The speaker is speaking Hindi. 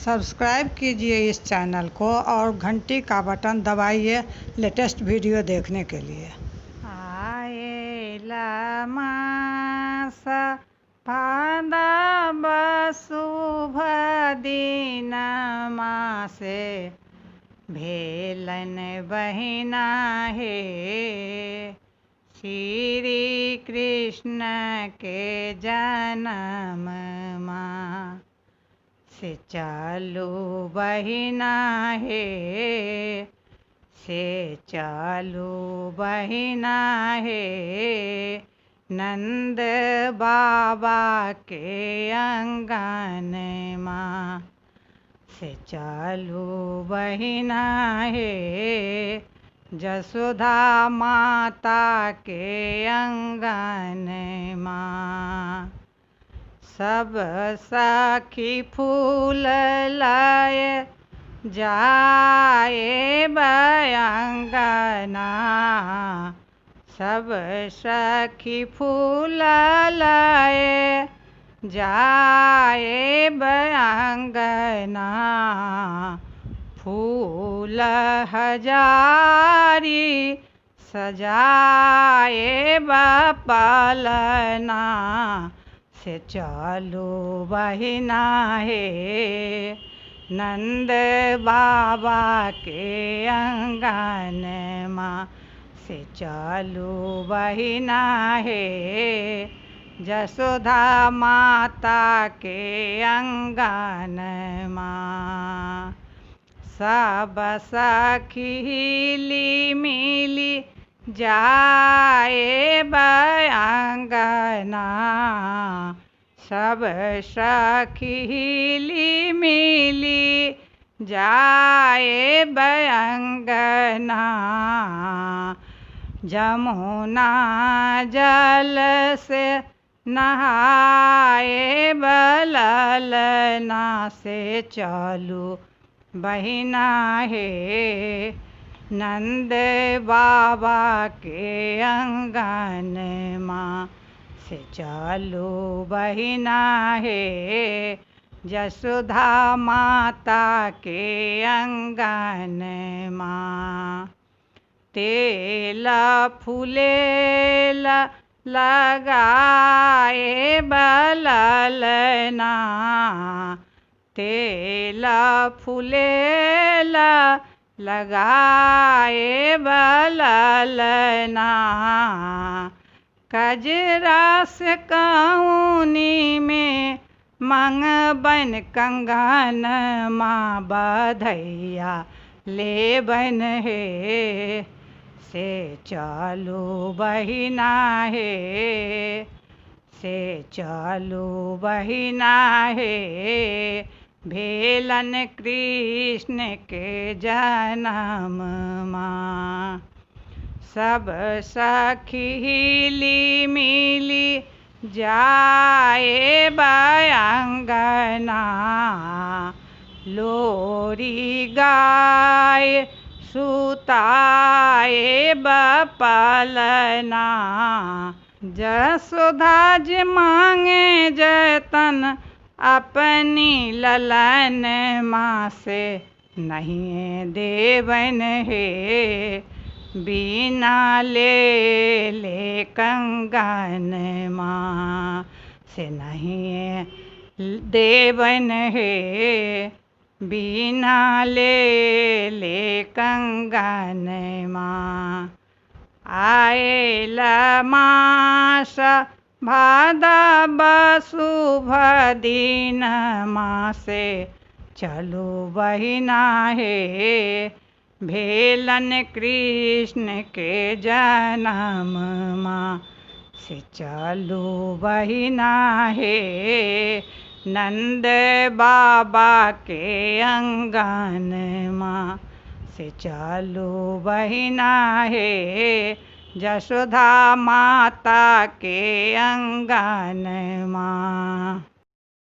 सब्सक्राइब कीजिए इस चैनल को और घंटी का बटन दबाइए लेटेस्ट वीडियो देखने के लिए। आएला मास भादव शुभ दिन मासे भेलन बहिना हे श्री कृष्ण के जन्म माँ से चालू बहिना हे से चालू बहिना हे नंद बाबा के अंगन माँ से चालू बहिना हे जसोदा माता के अंगन माँ सब सखी फूल लाए जाए बयंगना सब सखी फूल लाए जाए बयंगना फूल हजारी सजाए बपलना से चालू बहिना हे नंद बाबा के अंगन माँ से चालू बहिना हे जसोदा माता के अंगन माँ सब सखी हिली मिली जाए बयंगना सब सखी हिली मिली जाए बयंगना जमुना जल से नहाए बललना से चालू बहिना हे नंद बाबा के अंगन माँ से चालू बहिना हे जसोदा माता के अंगन माँ तेल फूलेल लगाए बललना तेल फूलेल लगाए बललना कजरा से कौनी में मंगबन कंगन माँ बधैया लेबन हे से चालू बहिना हे से चालू बहिना हे भेलन कृष्ण के जन्म माँ सब सखी हिली मिली जाए बयंगना लोरी गाय सुताए बपलना जसोदा जी मांगे जतन अपनी ललन माँ से नहीं देवन हे बिना ले ले कंगन माँ से नहीं देवन हे बिना ले ले कंगन माँ आएल मास भादव शुभ दिन माँ से चलू बहिना हे भेलन कृष्ण के जन्म माँ से चालू बहिना हे नंद बाबा के अंगन माँ से चालू बहिना हे जसोदा माता के अंगन माँ।